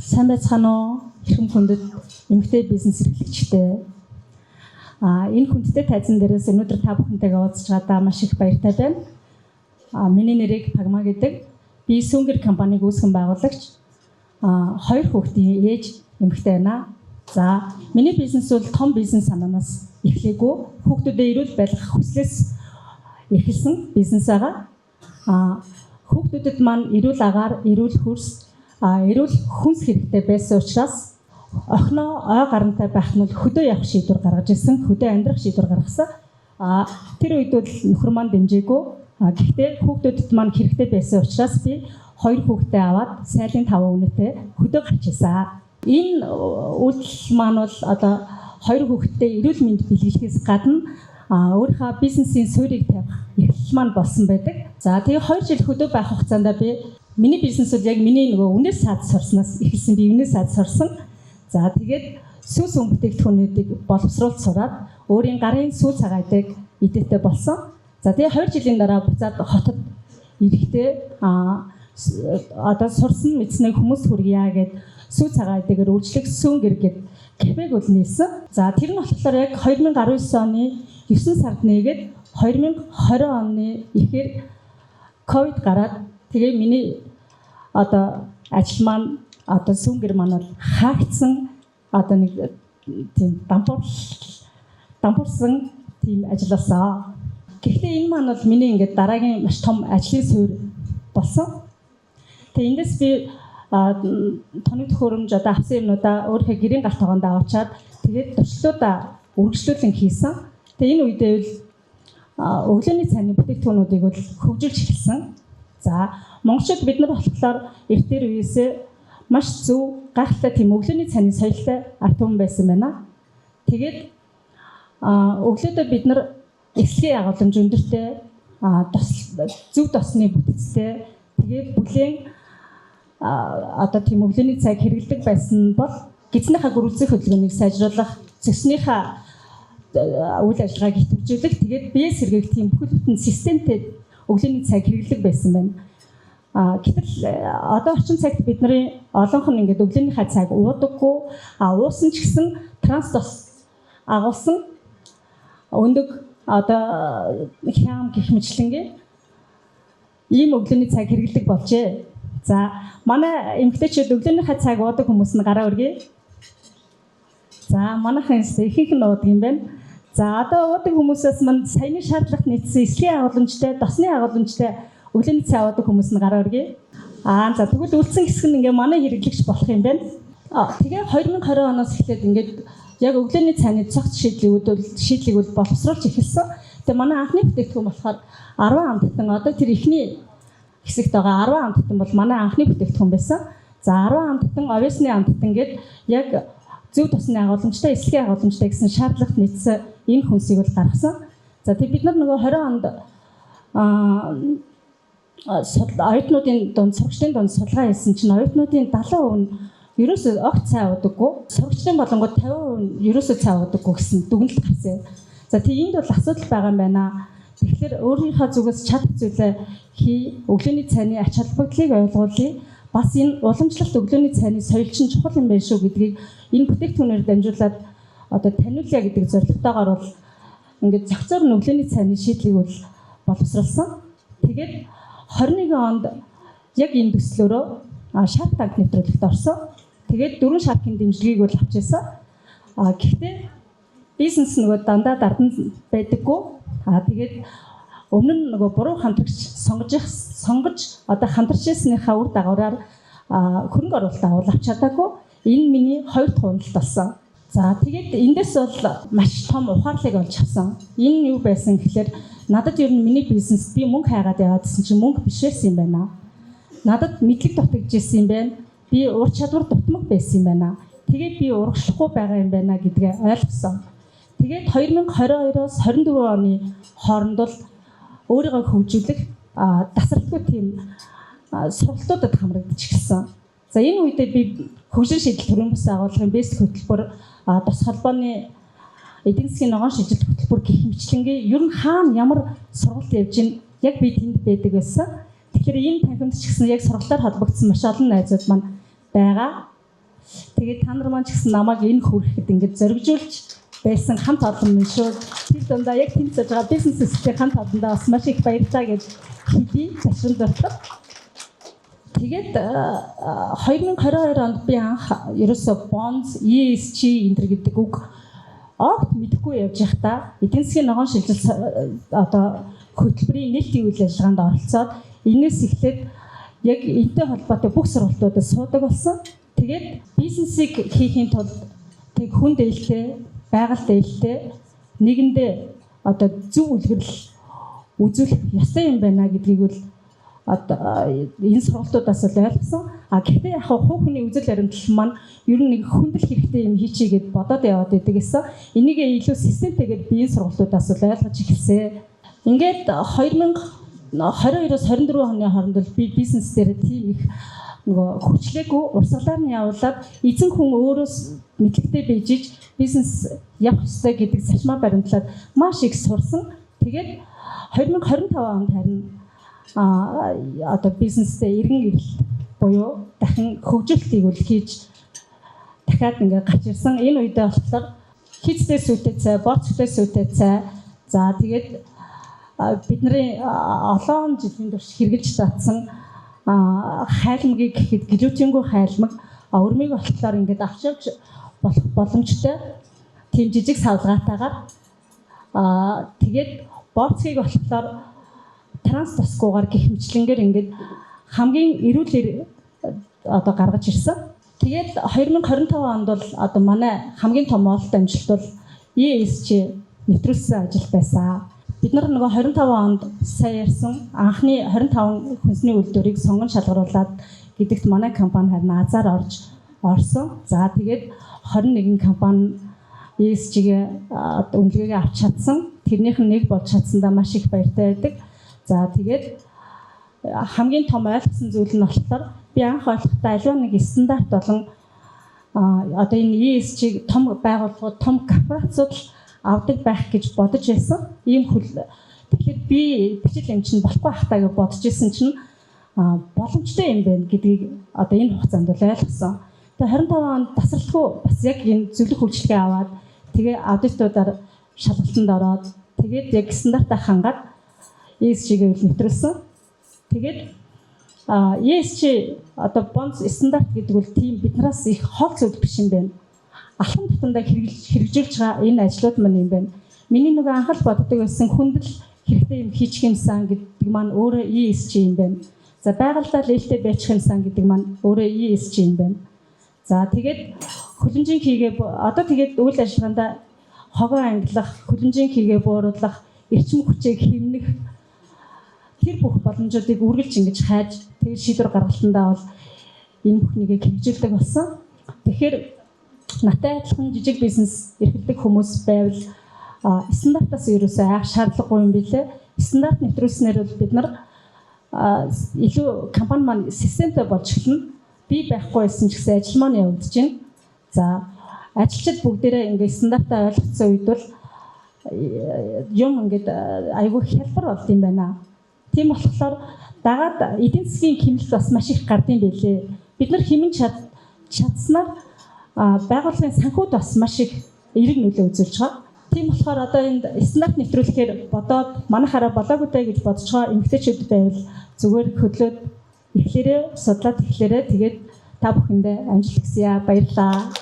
Сайн байцгаана уу? Хэрхэм хүндэт эмэгтэй бизнес эрхлэгчтэй. Энэ хүндтэй тайзан дээрээс өнөөдөр та бүхэнтэйгээ уулзч байгаадаа маш их баяртай байна. Миний нэрийг Пагма гэдэг. Би Сүнгэр компаниг үүсгэн байгуулагч. 2 хүүхдийн ээж эмэгтэй байна. За, миний бизнес бол том бизнес санаанаас эхлэегүй. Хүүхдүүдэд эрүүл байлгах хүслээс эхэлсэн бизнес байгаа. Хүүхдүүдэд маань эрүүл агаар, эрүүл хөрс, эрүүл хүнс хэрэгтэй байсан учраас охиноо ой гарантай байх нь хөдөө явах шийдвэр гаргаж ирсэн, хөдөө амьдрах шийдвэр гаргасан. Тэр үед бол нөхөр маань дэмжээгүй. Гэхдээ хүүхдүүдэд маань хэрэгтэй байсан учраас би 2 хүүхдээ аваад сайлын 5 өнөтэй хөдөө гарч ирсэн. Энэ үйлдэл маань бол одоо 2 хүүхэдтэй эрүүл мэнд бэлгэлэхээс гадна өөрийнхөө бизнесийн суурийг тавих эхлэл маань болсон байдаг. За тэгээ 2 жил хөдөө байх хугацаанд би миний бизнес бол яг миний нөгөө үнээс саад сурснаас эхэлсэн. Би үнээс саад сурсан. За тэгээд сүүс бүтээгдэхүүнүүдийг боловсруулж сураад өөрийн гарын сүү цагаатыг идээтэй болсон. За тэгээ 2 жилийн дараа буцаад хотод ирэхдээ одоо сурсан мэдснээ хүмүүст хүргье гэд сүү цагаатыгаар үйлчлэх Сүнгэр гэд кафег бол нээсэн. За тэр нь болохоор яг 2019 оны 9 сард нээгээд 2020 оны ихээр ковид гараад тэгээ миний одоо ажил маань одоо Сүнгэр маань бол хаагдсан одоо нэг тийм дампуурсан тийм ажил болсон. Гэхдээ энэ маань бол миний ингээд дараагийн маш том ажлын суурь болсон. Тэгээ эндээс би тоног төхөөрөмж одоо авсан юмнуудаа өөрийнхөө гэрийн галт тогоонд аваачаад тэгээд туршлагуудаа үргэлжлүүлэн хийсэн. Тэгээ энэ үедээ бол өглөөний цайны бүтээгдэхүүнүүдийг бол хөгжүүлж эхэлсэн. За монголчууд бид нар болохоор эртээр үеэсээ маш зөв гайхалтай тийм өглөөний цайны соёлтой ард түмэн байсан байна. Тэгээд өглөөдөө бид нар эслэгийн агуулмж өндөртэй зөв тосны бүтцтэй тэгээд бүлээн одоо тийм өглөөний цайг хэрэглэдэг байсан бол гидснийхаа гөрүүлзэх хөдөлгөөнийг сайжруулах, зөкснийхээ үйл ажиллагааг идэвхжүүлэх, тэгээд бие сэргээх тийм бүхэл бүтэн системтэй өглөөний цайг хэрэглэдэг байсан байна. Гэтэл одоо орчин цагт бидний олонх нь ингээд өглөөнийхөө цайг уудаггүй, уусан ч гэсэн транс агуулсан өндөг одоо хям гэх мэтлэнгийн ийм өглөөний цайг хэрэглэдэг болжээ. За манай эмэгтэйчүүд өглөөнийхөө цайг уудаг хүмүүс нь гараа өргөе. За манайхан ихэнх нь уудаг юм байна. За одоо уудаг хүмүүсээс мань саяны шаардлагат нийцсэн эслийн агуулмжтай, досны агуулмжтай өглөөний цай уудаг хүмүүс нь гараа өргөе. За тэгвэл үлдсэн хэсэг нь ингээ манай хэрэглэгч болох юм байна. Тэгээ 2020 оноос эхлээд ингээд яг өглөөний цайны цогц шийдлийг бол боловсруулж эхэлсэн. Тэгээ манай анхны бүтээгдэхүүн болохоор 10 амттан одоо тэр ихний хэсэгт байгаа 10 амттан бол манай анхны бүтээгдэхүүн байсан. За 10 амттан, овесны амттан гээд яг зөв тосны агуулмжтай, эслэгийн агуулмжтай гэсэн шаардлагат нийцсэн энэ хүнсийг бол гаргасан. За тэг бид нар нөгөө 20 онд оюутнуудын дунд сурагчдын дунд судалгаа хийсэн чинь оюутнуудын 70% нь ерөөсөө огт цай уудаггүй, сурагчдын болонгод 50% нь ерөөсөө цай уудаггүй гэсэн дүгнэлт гарсан. За тэг энд бол асуудал байгаа юм байна. Тэгэхээр өөрийнхөө зүгээс чадах зүйлээ хий, өглөөний цайны ач холбогдлыг ойлгуулъя. Бас энэ уламжлалт өглөөний цайны соёл чинь чухал юм байна шүү гэдгийг энэ бүтээгдэхүүнээр дамжуулаад одоо таниулъя гэдэг зорилготойгоор бол ингээд зохицоор нь өглөөний цайны шийдлийг бол боловсруулсан. Тэгээд 21 онд яг энэ төслөөрөө Shark Tank нэвтрүүлэгт орсон. Тэгээд 4 Shark-ийн дэмжлэгийг бол авч ирсэн. Гэхдээ бизнес нөгөө дандаа дардан байдаггүй. Тэгээд өмнө нь нөгөө буруу хамтрагч сонгож одоо хамтарч ирснийхаа үр дагавраар хөрөнгө оруулалт авч чадаагүй. Энэ миний 2 дахь уналт болсон. За тэгээд эндээс бол маш том ухаарлыг олж авсан. Энэ юу байсан гэхээр надад ер нь миний бизнес би мөнгө хайгаад яваадсэн чинь мөнгө биш байсан юм байна. Надад мэдлэг дутагдчихсэн юм байна. Би ур чадвар дутмаг байсан юм байна. Тэгээд би урагшлахгүй байгаа юм байна гэдгээ ойлгосон. Тэгээд 2022-оос 24 оны хооронд бол өөрийгөө хөгжүүлэх тасралтгүй тийм сургалтуудад хамрагдаж эхэлсэн. За энэ үедээ би хөгжил шийдэл төрийн бас агуулгын бэст хөтөлбөр, тус холбооны эдийн засгийн ногоон шилжилт хөтөлбөр гэх мэтлэнгээ ер нь хаана ямар сургалт явж ийн яг би тэнд байдаг байсан. Тэгэхээр энэ танхимд ч гэсэн яг сургалтаар холбогдсон маш олон найзууд маань байгаа. Тэгээд та нар маань ч гэсэн намайг энэ хүрэхэд ингээд зоригжуулж байсан хамт олон минь шүү. Тэр дундаа яг тэмцэж байгаа бизнес эсрэг хамт олондоо бас маш их баярлалаа гэж хэлье. Башин дуртай. Тэгээд 2022 онд би анх ерөөсө bonds ESG энэ гэдэг үг огт мэдэхгүй явж байхдаа эдийн засгийн ногоон шилжил одоо хөтөлбөрийн нийтийн үйл ажиллагаанд оролцоод энэс эхлээд яг энэтэй холбоотой бүх сургалтуудад суудаг болсон. Тэгээд бизнесийг хийхийн тулд тэг хүн дээлтэй, байгаль дээлтэй нэгэндээ одоо зөв үлгэрэл үзүүлэх ёстой юм байна гэдгийг бол одоо энэ сургалтуудаас л ойлгосон. Гэхдээ яг хүүхний үзэл баримтлал маань ер нь нэг хүндэл хэрэгтэй юм хийчихгээд бодоод яваад байдаг гэсэн. Энийг илүү системтэйгээр биеийн сургалтуудаас л ойлгож эхэлсэн. Ингээд 2022-оос 24 оны хооронд би бизнес дээр тийм их нөгөө хүчлээгүй урсгалаар нь явуулаад эзэн хүн өөрөөс мэдлэгтэй бийжиж бизнес явах ёстой гэдэг зарчмаа баримтлаад маш их сурсан. Тэгээд 2025 онд харин одоо бизнестэй иргэн ирэл буюу дахин хөгжүүлэлтийг үл хийж дахиад ингээд гарч ирсэн. Энэ үедээ болохоор хиттэй сүтээ цай, боцтой сүтээ цай. За тэгээд бидний олон жилийн турш хэрэгжилж татсан хайлмгийг гэхэд гэлүүчингүү хайлмаг өрмийг болохоор ингээд авч явж болох боломжтой. Тийм жижиг савлгаатаагаар тэгээд боцгийг болохоор транс тосгуугаар гихмчлэнгээр ингээд хамгийн эрүүл одоо гаргаж ирсэн. Тэгээд 2025 онд бол одоо манай хамгийн том ололт амжилт бол ESG нэвтрүүлсэн ажил байсан. Бид нар нөгөө 25 онд сая ярьсан анхны 25 хүнсний үйлдвэрийг сонгон шалгаруулад гэдэгт манай компани харин азар орсон. За тэгээд 21 компани ESG-гээ үнэлгээгээ авч чадсан. Тэрнийх нь нэг болж чадсандаа маш их баяртай байдаг. За тэгээд хамгийн том ойлгосон зүйл нь болохоор би анх ойлгохдоо аливаа нэг стандарт болон одоо энэ ESG том байгууллагууд, том корпорациуд авдаг байх гэж бодож байсан. Ийм тэгэхээр би бичил юм чинь болохгүй хахтаа гэж бодож исэн чинь боломжтой юм байна гэдгийг одоо энэ хугацаанд бол ойлгосон. Тэгээ 25 онд тасралтгүй бас яг энэ зөвлөх үйлчлэгээ аваад тэгээ аудитуудаар шалгалтанд ороод тэгээд яг стандартаа хангаад ESG-гээ нэвтрүүлсэн. Тэгээд ESG одоо bonds стандарт гэдэг бол тийм биднээс их хол зүйл биш юм байна. Алхам тутамдаа хэрэгжүүлж байгаа энэ ажлууд маань юм байна. Миний нөгөө анхаал боддог байсан хүндэл хэрэгтэй юм хийчих юмсан гэдэг маань өөрөө ESG юм байна. За байгальдаа лээлтэй байчих юмсан гэдэг маань өөрөө ESG юм байна. За тэгээд хөлөмжийн хийгээ одоо тэгээд үйл ажиллагаанд хогоо ангилах, хөлөмжийн хийгээ бууруулах, эрчим хүчийг хэмнэх тэр бүх боломжуудыг үргэлж ингэж хайж тэгээд шийдвэр гаргалтандаа бол энэ бүхнийг хэрэгжүүлдэг болсон. Тэгэхээр натай адилхан жижиг бизнес эрхэлдэг хүмүүс байвал стандартаас ерөөсөө айх шаардлагагүй юм билээ. Стандарт нэвтрүүлснээр бол бид нар илүү компани маань системтэй болж эхэлнэ. Би байхгүй байсан ч гэсэн ажил маань явагдаж байна. За ажилчид бүгдээрээ ингээд стандартаа ойлгоцсон үед бол юм ингээд айгүй хялбар болд юм байна. Тийм болохоор дагаад эдийн засгийн хэмнэлт бас маш их гардыг байлээ. Бид нар хэмнэн чадсанаар байгууллагын санхуд бас маш их эерэг нөлөө үзүүлж байгаа. Тийм болохоор одоо энэ стандарт нэвтрүүлэхээр бодоод манайхаараа болоогүй даа гэж бодож байгаа эмэгтэйчүүд байвал зүгээр хөдлөөд эхлээрээ судлаад эхлээрээ тэгээд та бүхэндээ амжилт хүсье. Баярлалаа.